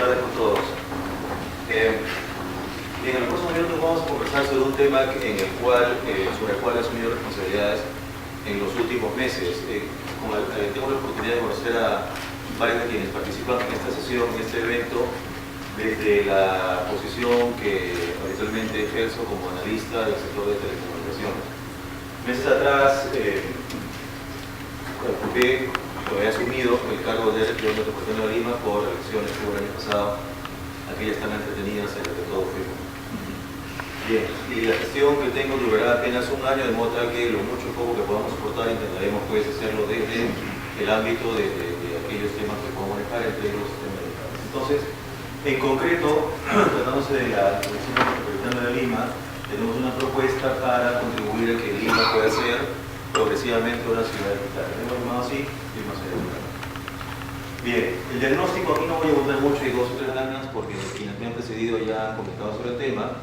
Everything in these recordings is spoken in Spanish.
tardes con todos. En los próximos minutos vamos a conversar sobre un tema sobre el cual he asumido responsabilidades en los últimos meses. Tengo la oportunidad de conocer a varios de quienes participan en esta sesión, en este evento, desde la posición que habitualmente ejerzo como analista del sector de telecomunicaciones. Meses atrás he asumido el cargo de director metropolitano de Lima por elecciones que hubo el año pasado, aquellas tan entretenidas en las que todos fuimos. Bien, y la gestión que tengo durará apenas un año, de modo tal que lo mucho o poco que podamos soportar intentaremos pues hacerlo desde el ámbito de aquellos temas que podemos manejar, entre los temas legales. Entonces, en concreto, tratándose de la Comisión Metropolitana de Lima, tenemos una propuesta para contribuir a que Lima pueda ser progresivamente una ciudad digital. Lo hemos llamado así, Lima Ciudad Digital. Bien, el diagnóstico aquí no voy a abundar mucho, hay dos o tres láminas porque quienes me han precedido ya han comentado sobre el tema.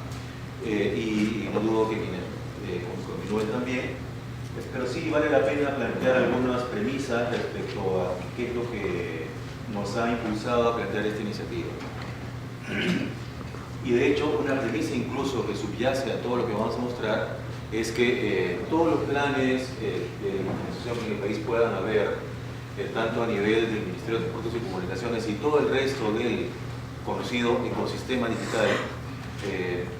Y no dudo que quienes continúen también, pero sí vale la pena plantear algunas premisas respecto a qué es lo que nos ha impulsado a plantear esta iniciativa. Y de hecho, una premisa incluso que subyace a todo lo que vamos a mostrar es que todos los planes de modernización que en el país puedan haber, tanto a nivel del Ministerio de Transportes y Comunicaciones y todo el resto del conocido ecosistema digital,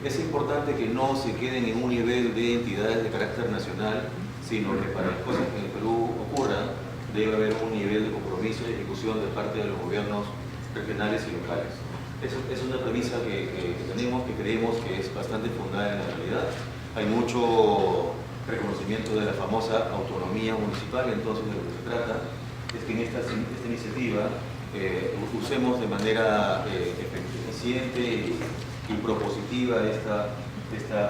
es importante que no se queden en un nivel de entidades de carácter nacional, sino que para las cosas que en el Perú ocurran, debe haber un nivel de compromiso y ejecución de parte de los gobiernos regionales y locales. Es una premisa que tenemos, que creemos que es bastante fundada en la realidad. Hay mucho reconocimiento de la famosa autonomía municipal, entonces de lo que se trata es que en esta iniciativa usemos de manera eficiente y propositiva esta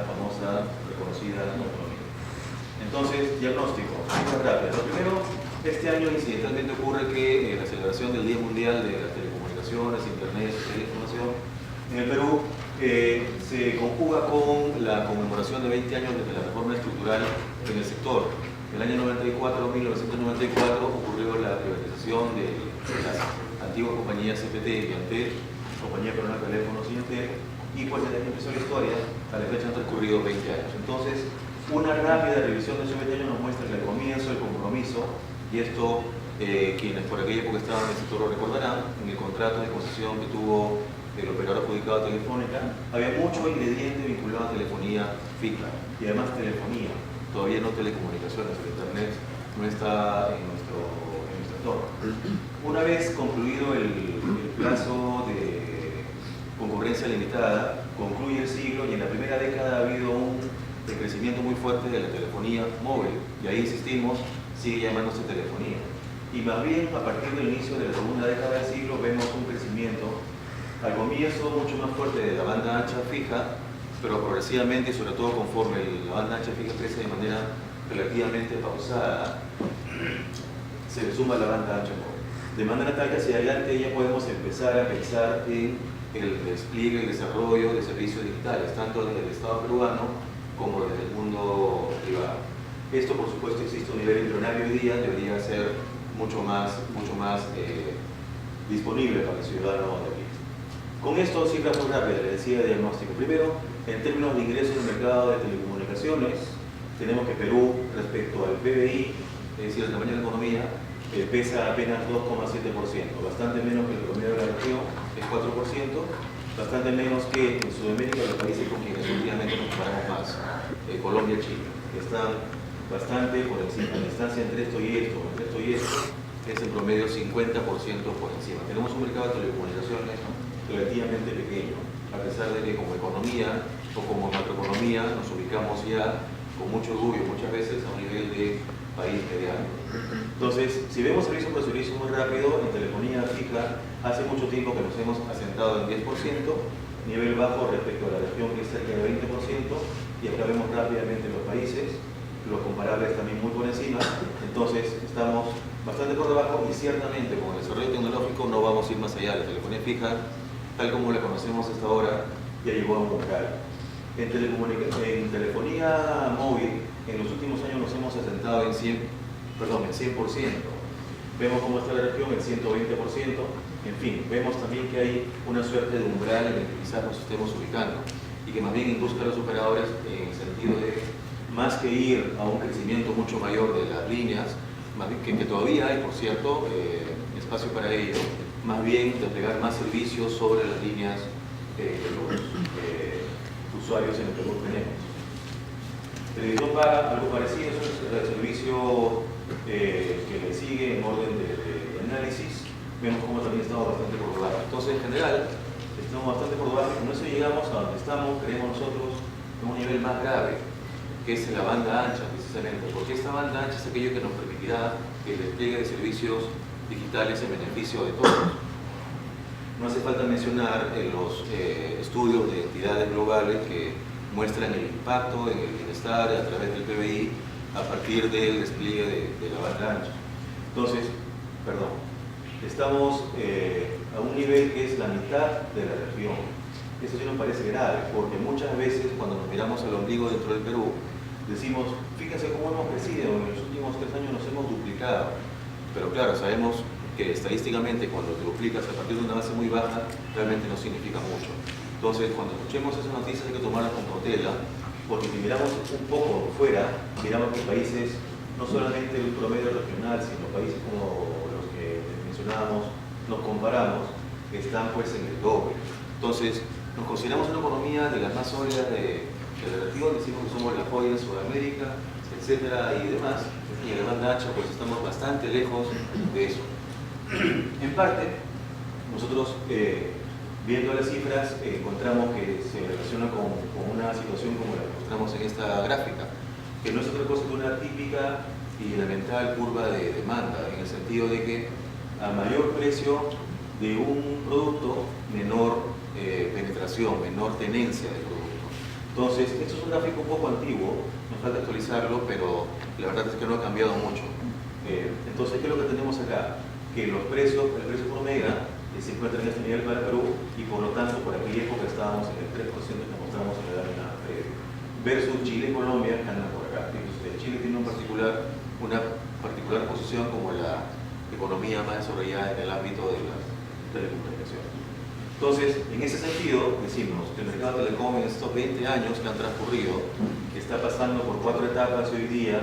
famosa reconocida autonomía. Entonces, diagnóstico, muy rápido. Lo primero, este año incidentalmente ocurre que la celebración del Día Mundial de las Telecomunicaciones, Internet y la Información en el Perú se conjuga con la conmemoración de 20 años desde la reforma estructural en el sector. En el año 1994 ocurrió la privatización de las antiguas compañías CPT y Antel, Compañía Peruana de Teléfonos y Entel, y pues desde que empezó la historia, a la fecha han transcurrido 20 años. Entonces, una rápida revisión de esos 20 años nos muestra que al comienzo el compromiso, y esto quienes por aquella época estaban en el sector lo recordarán, en el contrato de concesión que tuvo el operador adjudicado Telefónica, había mucho ingrediente vinculado a telefonía fija, y además telefonía, todavía no telecomunicaciones, el Internet no está en nuestro entorno. Una vez concluido el plazo de concurrencia limitada, concluye el siglo y en la primera década ha habido un crecimiento muy fuerte de la telefonía móvil, y ahí insistimos, sigue llamándose telefonía. Y más bien a partir del inicio de la segunda década del siglo vemos un crecimiento, al comienzo mucho más fuerte de la banda ancha fija, pero progresivamente, sobre todo conforme la banda ancha fija crece de manera relativamente pausada, se le suma la banda ancha móvil. De manera tal que hacia adelante ya podemos empezar a pensar en el despliegue y desarrollo de servicios digitales, tanto desde el Estado peruano como desde el mundo privado. Esto, por supuesto, existe a un nivel embrionario hoy día, debería ser mucho más disponible para el ciudadano de aquí. Con esto, cifras muy rápidas, les decía de diagnóstico. Primero, en términos de ingresos en el mercado de telecomunicaciones, tenemos que Perú, respecto al PBI, es decir, el tamaño de la economía, pesa apenas 2,7%, bastante menos que el promedio de la región, es 4%, bastante menos que en Sudamérica, los países con quienes últimamente nos comparamos más, Colombia y Chile, que están bastante por encima. La distancia entre esto y esto, es en promedio 50% por encima. Tenemos un mercado de telecomunicaciones relativamente pequeño, a pesar de que como economía o como macroeconomía nos ubicamos ya con mucho orgullo, muchas veces a un nivel de país mediano. Entonces, si vemos servicio por servicio muy rápido, en telefonía fija, hace mucho tiempo que nos hemos asentado en 10%, nivel bajo respecto a la región que es cerca del 20%, y acá vemos rápidamente los países, los comparables también muy por encima, entonces estamos bastante por debajo y ciertamente con el desarrollo tecnológico no vamos a ir más allá. La telefonía fija, tal como la conocemos hasta ahora, ya llegó a un umbral. En telefonía móvil, en los últimos años nos hemos asentado en 100%. Vemos cómo está la región en 120%, En fin, vemos también que hay una suerte de umbral en el que quizás nos estemos ubicando y que más bien induzca a los operadores en el sentido de, más que ir a un crecimiento mucho mayor de las líneas, más bien que todavía hay, por cierto, espacio para ello, más bien desplegar más servicios sobre las líneas que los usuarios en el Perú tenemos. Televisión Paga, algo parecido, es el servicio que le sigue en orden de análisis. Vemos cómo también estamos bastante por debajo. Entonces, en general, estamos bastante por debajo. Con eso llegamos a donde estamos, creemos nosotros, en un nivel más grave, que es la banda ancha, precisamente. Porque esta banda ancha es aquello que nos permitirá el despliegue de servicios digitales en beneficio de todos. No hace falta mencionar los estudios de entidades globales que muestran el impacto en el bienestar a través del PBI a partir del despliegue de la banda ancha. Entonces, estamos a un nivel que es la mitad de la región. Eso sí nos parece grave, porque muchas veces cuando nos miramos al ombligo dentro del Perú, decimos, fíjense cómo hemos crecido, en los últimos 3 años nos hemos duplicado. Pero claro, sabemos que estadísticamente cuando te duplicas a partir de una base muy baja, realmente no significa mucho. Entonces, cuando escuchemos esas noticias hay que tomarlas con cautela, porque si miramos un poco fuera, miramos que países, no solamente un promedio regional, sino países como los que mencionábamos, nos comparamos, que están pues en el doble. Entonces, nos consideramos una economía de las más sólidas de la región, decimos que somos la joya de Sudamérica, etcétera y demás, y en la banda ancha pues estamos bastante lejos de eso. En parte, nosotros viendo las cifras encontramos que se relaciona con una situación como la que mostramos en esta gráfica, que no es otra cosa que una típica y elemental curva de demanda, en el sentido de que a mayor precio de un producto, menor penetración, menor tenencia del producto. Entonces, esto es un gráfico un poco antiguo, nos falta actualizarlo, pero la verdad es que no ha cambiado mucho. Entonces, ¿qué es lo que tenemos acá? Que los precios, el precio por mega se encuentra en este nivel para Perú y por lo tanto por aquella época estábamos en el 3% que mostramos en la lámina versus Chile y Colombia que andan por acá. Entonces, Chile tiene una particular posición como la economía más desarrollada en el ámbito de las telecomunicaciones. Entonces, en ese sentido, decimos que el mercado de telecom en estos 20 años que han transcurrido está pasando por 4 etapas hoy día.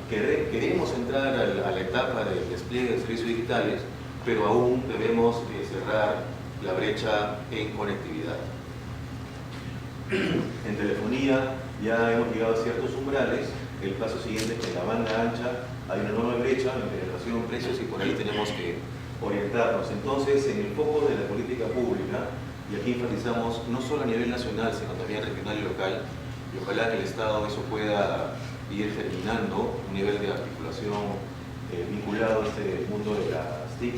Queremos entrar a la etapa del despliegue de servicios digitales, pero aún debemos cerrar la brecha en conectividad. En telefonía ya hemos llegado a ciertos umbrales. El paso siguiente es que en la banda ancha hay una enorme brecha en penetración, precios y por ahí tenemos que orientarnos. Entonces, en el foco de la política pública, y aquí enfatizamos no solo a nivel nacional, sino también regional y local, y ojalá que el Estado eso pueda ir terminando un nivel de articulación vinculado a este mundo de las TIC,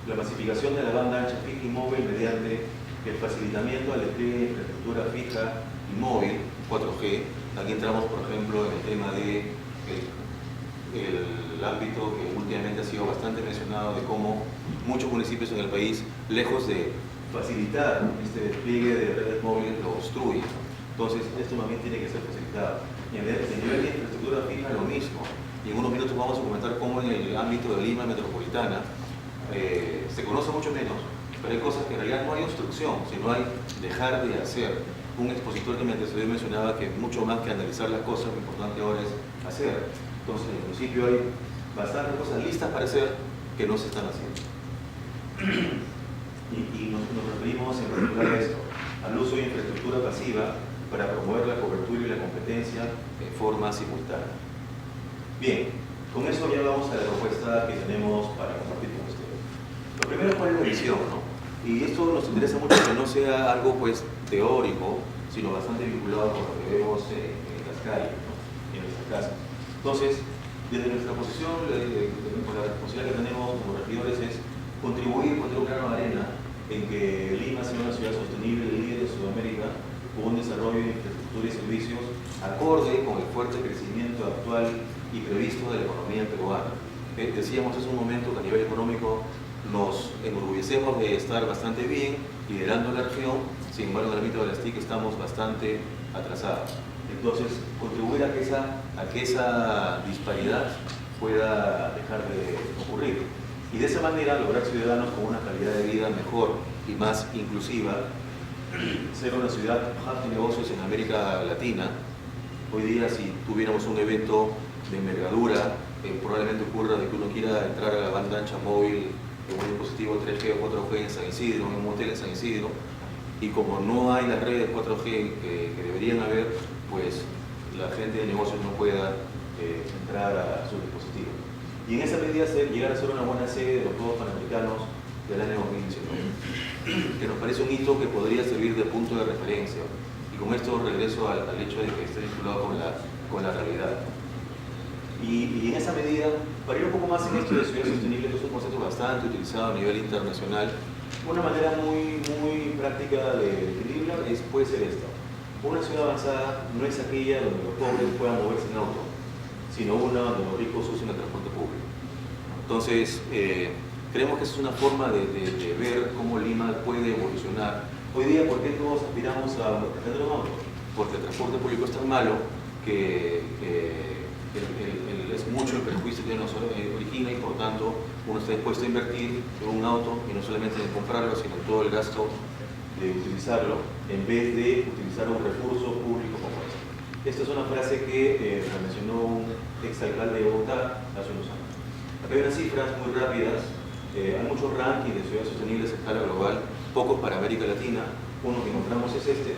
la masificación de la banda ancha fija y móvil mediante el facilitamiento al despliegue de infraestructura fija y móvil, 4G. Aquí entramos, por ejemplo, en el tema de el ámbito que últimamente ha sido bastante mencionado de cómo muchos municipios en el país, lejos de facilitar este despliegue de redes móviles, lo obstruyen. Entonces, esto más bien tiene que ser facilitado. Y en el nivel de infraestructura fija, lo mismo. Y en unos minutos vamos a comentar cómo en el ámbito de Lima metropolitana se conoce mucho menos, pero hay cosas que en realidad no hay obstrucción, sino hay dejar de hacer. Un expositor que me antecedió mencionaba que mucho más que analizar las cosas, lo importante ahora es hacer. Entonces, en el municipio hay bastantes cosas listas para hacer que no se están haciendo. Y nos referimos en particular a esto, al uso de infraestructura pasiva para promover la cobertura y la competencia de forma simultánea. Bien, con eso ya vamos a la propuesta que tenemos para compartir con ustedes. Lo primero es cuál es la visión, ¿no? Y esto nos interesa mucho que no sea algo pues teórico, sino bastante vinculado con lo que vemos en las calles, ¿no? En nuestras casas. Entonces, desde nuestra posición, con la responsabilidad que tenemos como regidores es contribuir con un grano de arena en que Lima sea una ciudad sostenible, líder de Sudamérica, con un desarrollo de infraestructura y servicios acorde con el fuerte crecimiento actual y previsto de la economía peruana. Decíamos hace un momento que a nivel económico nos enorgullecemos de estar bastante bien, liderando la región, sin embargo en el ámbito de las TIC estamos bastante atrasados. Entonces, contribuir a que esa disparidad pueda dejar de ocurrir. y de esa manera lograr ciudadanos con una calidad de vida mejor y más inclusiva, ser una ciudad hub de negocios en América Latina. Hoy día, si tuviéramos un evento de envergadura, probablemente ocurra de que uno quiera entrar a la banda ancha móvil en un dispositivo 3G o 4G en San Isidro, en un hotel en San Isidro, y como no hay las redes 4G que deberían haber, pues la gente de negocios no pueda entrar a sus dispositivos. Y en esa medida llegar a ser una buena sede de los Juegos Panamericanos del año 2019, que nos parece un hito que podría servir de punto de referencia. Y con esto regreso al hecho de que esté vinculado con la realidad. Y en esa medida, para ir un poco más en esto de ciudad sostenible, que es un concepto bastante utilizado a nivel internacional, una manera muy práctica de definirla puede ser esta. Una ciudad avanzada no es aquella donde los pobres puedan moverse en auto, sino una donde los ricos usen el transporte público. Entonces, creemos que esa es una forma de ver cómo Lima puede evolucionar. Hoy día, ¿por qué todos aspiramos a tener un auto? Porque el transporte público es tan malo que es mucho el perjuicio que nos origina, y por tanto uno está dispuesto a invertir en un auto, y no solamente en comprarlo, sino en todo el gasto de utilizarlo, en vez de utilizar un recurso público como este. Esta es una frase que mencionó un exalcalde de Bogotá hace unos años. Acá hay unas cifras muy rápidas. Hay muchos rankings de ciudades sostenibles a escala global, pocos para América Latina. Uno que encontramos es este,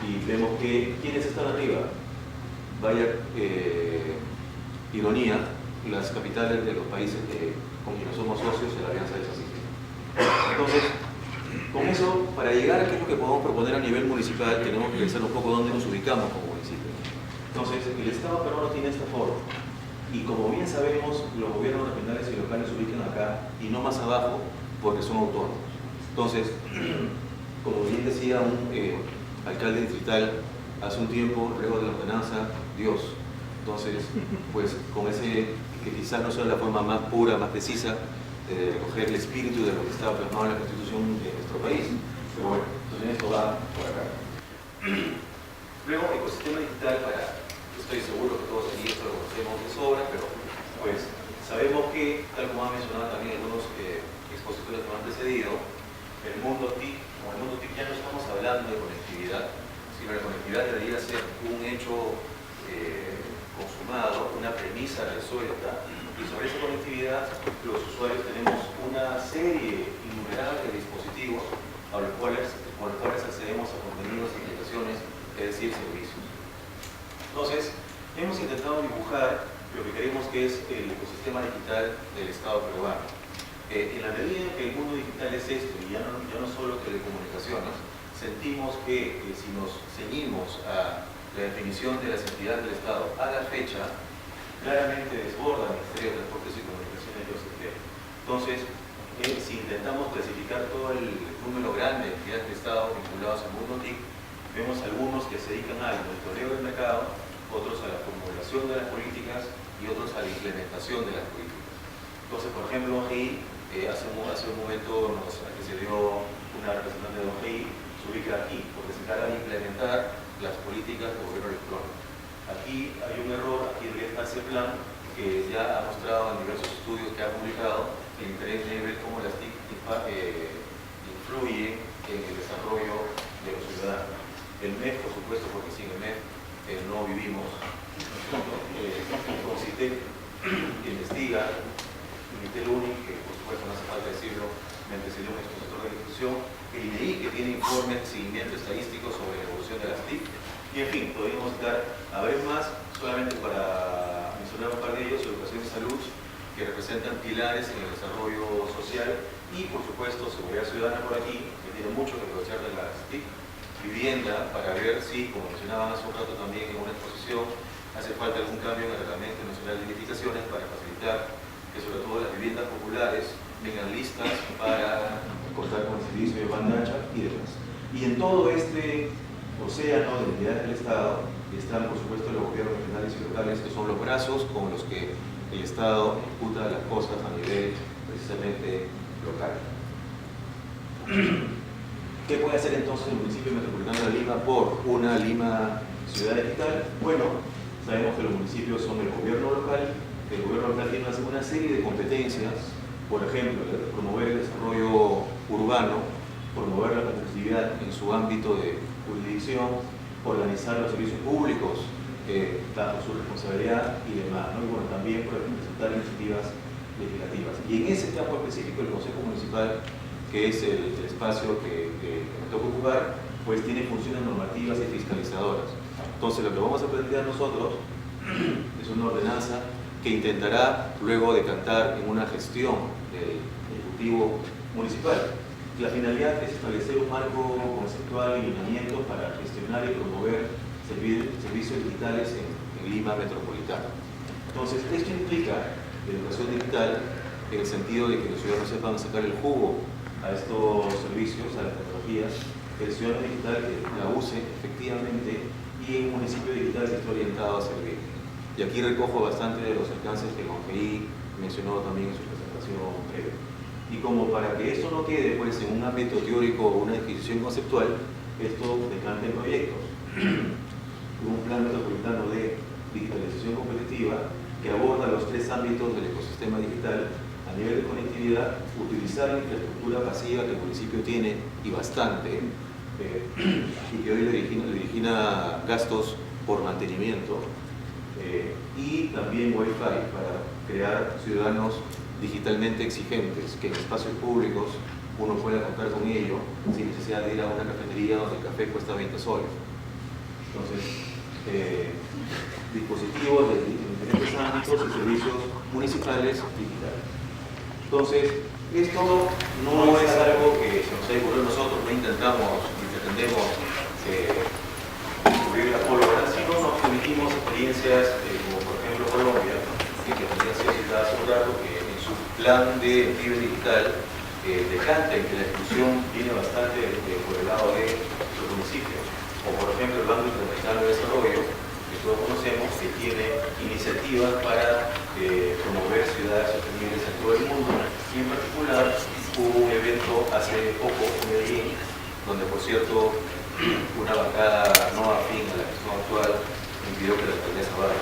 y vemos que ¿quiénes están arriba? Vaya ironía, las capitales de los países con quienes somos socios de la Alianza del Pacífico. Entonces, con eso, para llegar a qué es lo que podemos proponer a nivel municipal, tenemos que pensar un poco dónde nos ubicamos como municipio. Entonces, el Estado peruano tiene esta forma, y como bien sabemos, los gobiernos regionales y locales se ubican acá y no más abajo porque son autónomos. Entonces, como bien decía un alcalde distrital hace un tiempo, luego de la ordenanza, Dios. Entonces, pues con ese, que quizás no sea la forma más pura, más precisa, de recoger el espíritu de lo que estaba plasmado en la Constitución de nuestro país. Pero bueno, entonces esto va por acá. Luego, ecosistema digital, estoy seguro que todos aquí esto lo conocemos de sobra, pero pues sabemos que, tal como han mencionado también algunos expositores que me han precedido, el mundo TIC, como el mundo TIC ya no estamos hablando de conectividad, sino la conectividad debería ser un hecho consumado, una premisa resuelta, y sobre esa conectividad los usuarios tenemos una serie innumerable de dispositivos con los cuales accedemos a contenidos y aplicaciones, es decir, servicios. Entonces, hemos intentado dibujar lo que creemos que es el ecosistema digital del Estado peruano. En la medida en que el mundo digital es esto, y ya no solo telecomunicaciones, sentimos que si nos ceñimos a la definición de las entidades del Estado a la fecha, claramente desborda el Ministerio de Transportes y Comunicaciones y OCT. Entonces, si intentamos clasificar todo el número grande de entidades del Estado vinculadas al mundo TIC, vemos algunos que se dedican al monitoreo del mercado, otros a la formulación de las políticas y otros a la implementación de las políticas. Entonces, por ejemplo, OGI, hace un momento nos accedió una representante de OGI, se ubica aquí, porque se encarga de implementar las políticas de gobierno electrónico. Aquí hay un error, aquí está ese plan que ya ha mostrado en diversos estudios que ha publicado el interés de ver cómo las TIC influyen en el desarrollo de los ciudadanos. El MEF, por supuesto, porque sin el MEF no vivimos. CONCITEC investiga, Unitel UNIC, que por supuesto no hace falta decirlo, me antecedió un expositor de la institución, el INEI, que tiene informes de seguimiento estadístico sobre la evolución de las TIC, y en fin, podríamos dar a ver más, solamente para mencionar un par de ellos: educación y salud, que representan pilares en el desarrollo social, y por supuesto seguridad ciudadana por aquí, que tiene mucho que negociar de las TIC, vivienda, para ver si, como mencionaba hace un rato también en una exposición, hace falta algún cambio en el Reglamento Nacional de Edificaciones para facilitar que sobre todo las viviendas populares vengan listas para contar con el servicio de banda ancha y demás. Y en todo este océano de entidades del Estado están, por supuesto, los gobiernos regionales y locales, que son los brazos con los que el Estado ejecuta las cosas a nivel precisamente local. ¿Qué puede hacer entonces el municipio metropolitano de Lima por una Lima ciudad digital? Bueno, sabemos que los municipios son el gobierno local el gobierno local tiene una serie de competencias, por ejemplo, promover el desarrollo urbano, promover la competitividad en su ámbito de jurisdicción, organizar los servicios públicos, bajo su responsabilidad y demás, ¿no? Y bueno, también presentar iniciativas legislativas. Y en ese campo específico, el Consejo Municipal, que es el espacio que me toca ocupar, pues tiene funciones normativas y fiscalizadoras. Entonces, lo que vamos a plantear nosotros es una ordenanza que intentará luego decantar en una gestión del Ejecutivo Municipal. La finalidad es establecer un marco conceptual y lineamientos para gestionar y promover servicios digitales en Lima metropolitana. Entonces, esto implica educación digital en el sentido de que los ciudadanos sepan sacar el jugo a estos servicios, a las tecnologías, el ciudadano digital que la use efectivamente y en un municipio digital que esté orientado a servir. Y aquí recojo bastante de los alcances que Congeí mencionó también en su presentación previa. Y como para que esto no quede pues, en un ámbito teórico o una disquisición conceptual, esto decanta en proyectos. Un plan metropolitano de digitalización competitiva que aborda los tres ámbitos del ecosistema digital a nivel de conectividad, utilizar la infraestructura pasiva que el municipio tiene y bastante, y que hoy le origina gastos por mantenimiento, y también Wi-Fi para crear ciudadanos digitalmente exigentes, que en espacios públicos uno pueda contar con ello sin necesidad de ir a una cafetería donde el café cuesta 20 soles. Entonces, dispositivos de diferentes ámbitos y servicios municipales digitales. Entonces, esto no es algo que se nos haya ocurrido a nosotros, no intentamos ni pretendemos cubrir la pólvora, sino nos permitimos experiencias como por ejemplo Colombia, que tenía sido citada hace un rato, que en su plan de nivel digital decanta en que la exclusión viene bastante por el lado de los municipios. O por ejemplo el Banco Interamericano de Desarrollo, que todos conocemos, que tiene iniciativas para promover ciudades sostenibles en todo el mundo, y en particular hubo un evento hace poco en Medellín, donde por cierto una bancada no afín a la gestión actual impidió que la alcaldesa vaya.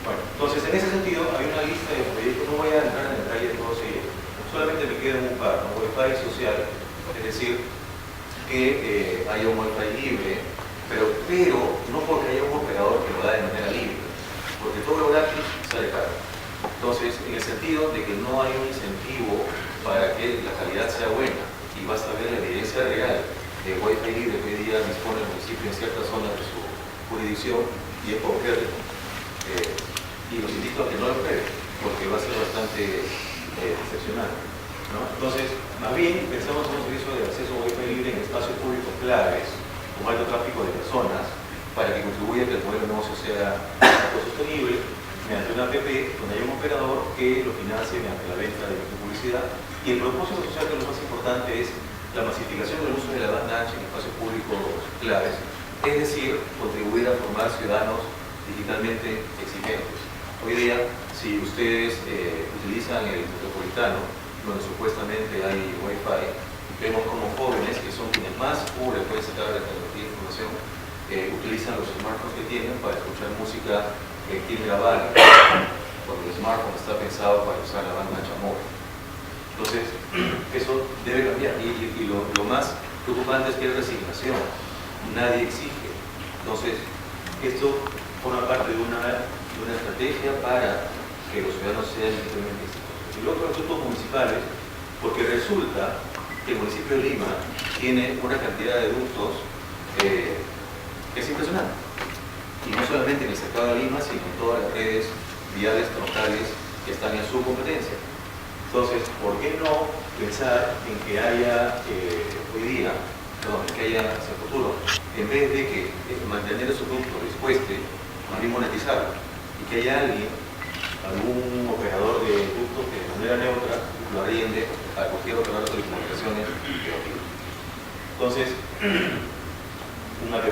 Bueno, entonces en ese sentido hay una lista de proyectos, no voy a entrar en detalle de todos ellos, solamente me quedan un par, ¿no? Wi-Fi social, es decir, que haya un Wi-Fi libre, pero no porque haya un operador que lo da de manera libre, porque todo lo gratis sale caro. Entonces, en el sentido de que no hay un incentivo para que la calidad sea buena, y basta ver la evidencia real de Wi-Fi libre que hoy día dispone el municipio en ciertas zonas de su jurisdicción, y es por qué. Y los invito a que no lo prueben, porque va a ser bastante decepcionante, ¿no? Entonces, más bien pensamos en un servicio de acceso a Wi-Fi libre en espacios públicos claves, con alto tráfico de personas, para que contribuya a que el modelo de negocio sea sostenible, mediante una app donde hay un operador que lo financie mediante la venta de publicidad. Y el propósito social, que es lo más importante, es la masificación del uso de la banda ancha en espacios públicos claves, es decir, contribuir a formar ciudadanos digitalmente exigentes. Hoy día, si ustedes utilizan el metropolitano, donde supuestamente hay Wi-Fi, vemos como jóvenes, que son quienes más pobres pueden sacar de tecnología de información, utilizan los smartphones que tienen para escuchar música grabada, cuando el smartphone está pensado para usar la banda ancha móvil. Entonces, eso debe cambiar. Y lo más preocupante es que hay resignación, nadie exige. Entonces, esto forma parte de una estrategia para que los ciudadanos sean digitalmente exitosos. Y luego, asuntos municipales, porque resulta que el municipio de Lima tiene una cantidad de ductos que es impresionante. Y no solamente en el cercado de Lima, sino en todas las redes viales tronales que están en su competencia. Entonces, ¿por qué no pensar en que haya hacia el futuro, en vez de que mantener esos ductos les cueste, más bien monetizarlo, y que haya algún operador de ductos que de manera neutra lo arriende a cualquier operador de telecomunicaciones que lo pida? Entonces, un app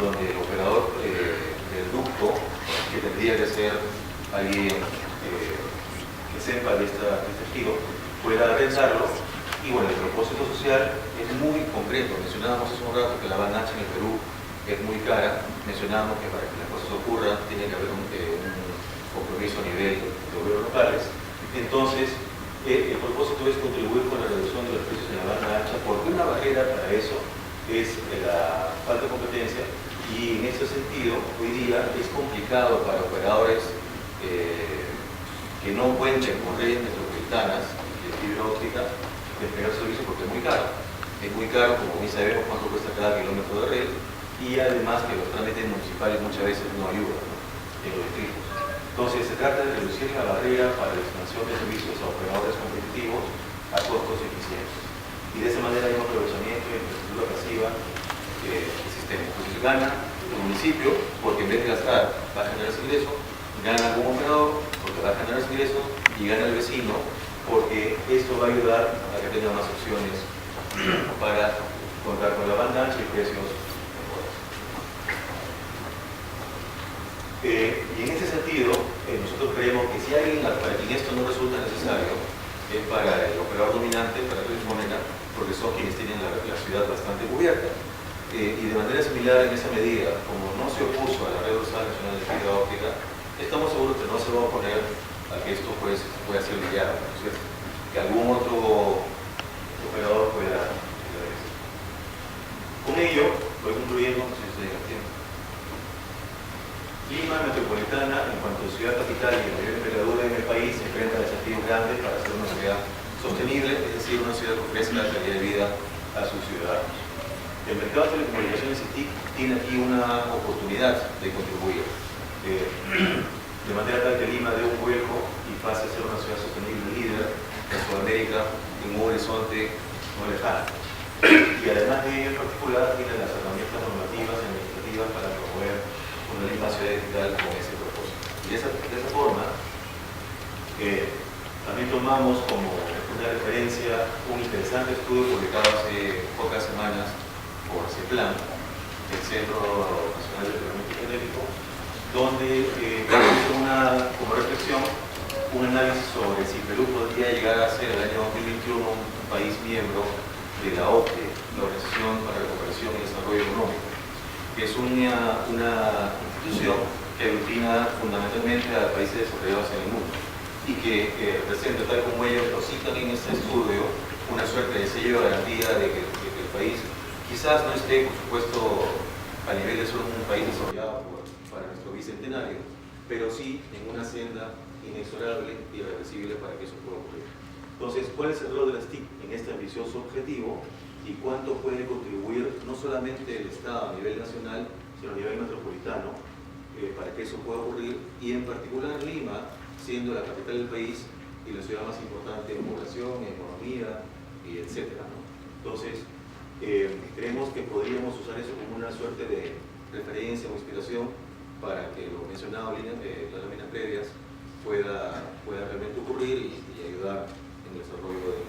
donde el operador del ducto, que tendría que ser alguien que sepa de este giro, pueda rentarlo. Y bueno, el propósito social es muy concreto. Mencionábamos hace un rato que la banda ancha en el Perú es muy cara. Mencionábamos que para que las cosas ocurran tiene que haber un compromiso a nivel de gobiernos locales. Entonces, el propósito es contribuir con la reducción de los precios en la banda ancha, porque una barrera para eso es la falta de competencia, y en ese sentido, hoy día es complicado para operadores que no cuenten con redes metropolitanas de fibra óptica desplegar servicio, porque es muy caro. Es muy caro, como bien sabemos cuánto cuesta cada kilómetro de red, y además que los trámites municipales muchas veces no ayudan, ¿no?, en los distritos. Entonces, se trata de reducir la barrera para la expansión de servicios a operadores competitivos a costos eficientes. Y de esa manera hay un aprovechamiento de infraestructura pasiva del sistema. Entonces, gana el municipio porque en vez de gastar va a generar ese ingreso, gana algún operador porque va a generar ese ingreso, y gana el vecino porque esto va a ayudar a que tenga más opciones para contar con la banda ancha y precios mejores. Y en ese sentido, nosotros creemos que si alguien, para quien esto no resulta necesario, es para el operador dominante, para Red Mónica, porque son quienes tienen la ciudad bastante cubierta. Y de manera similar, en esa medida, como no se opuso a la Red Dorsal Nacional de Fibra Óptica, estamos seguros que no se va a oponer a que esto pueda ser brillado, ¿no es cierto?, que algún otro operador pueda hacer eso. Con ello, voy concluyendo, no sé si llega el tiempo. Lima metropolitana, en cuanto a ciudad capital y mayor envergadura en el país, se enfrenta a desafíos grandes para ser una ciudad sostenible, es decir, una ciudad que ofrezca calidad de vida a sus ciudadanos. El mercado de telecomunicaciones TIC tiene aquí una oportunidad de contribuir, de manera tal que Lima dé un vuelco y pase a ser una ciudad sostenible líder en Sudamérica en un horizonte no lejano. Y además de ello, en particular, tiene las herramientas normativas y administrativas para promover una misma ciudad digital con ese propósito. Y de esa forma, también tomamos como una referencia un interesante estudio publicado hace pocas semanas por CEPLAN, el Centro Nacional de Entrenamiento Genético, donde hizo como reflexión un análisis sobre si Perú podría llegar a ser el año 2021 un país miembro de la OCDE, la Organización para la Cooperación y Desarrollo Económico, que es una institución que aglutina fundamentalmente a países desarrollados en el mundo y que presenta, tal como ellos lo citan en este estudio, una suerte de sello de garantía de que el país quizás no esté, por supuesto, a nivel de ser un país desarrollado para nuestro bicentenario, pero sí en una senda inexorable y irreversible para que eso pueda ocurrir. Entonces, ¿cuál es el rol de las TIC en este ambicioso objetivo y cuánto puede contribuir no solamente el Estado a nivel nacional, sino a nivel metropolitano, para que eso pueda ocurrir, y en particular Lima, siendo la capital del país y la ciudad más importante en población, en economía, y etcétera, ¿no? Entonces, creemos que podríamos usar eso como una suerte de referencia o inspiración para que lo mencionado en las láminas previas pueda realmente ocurrir y ayudar en el desarrollo de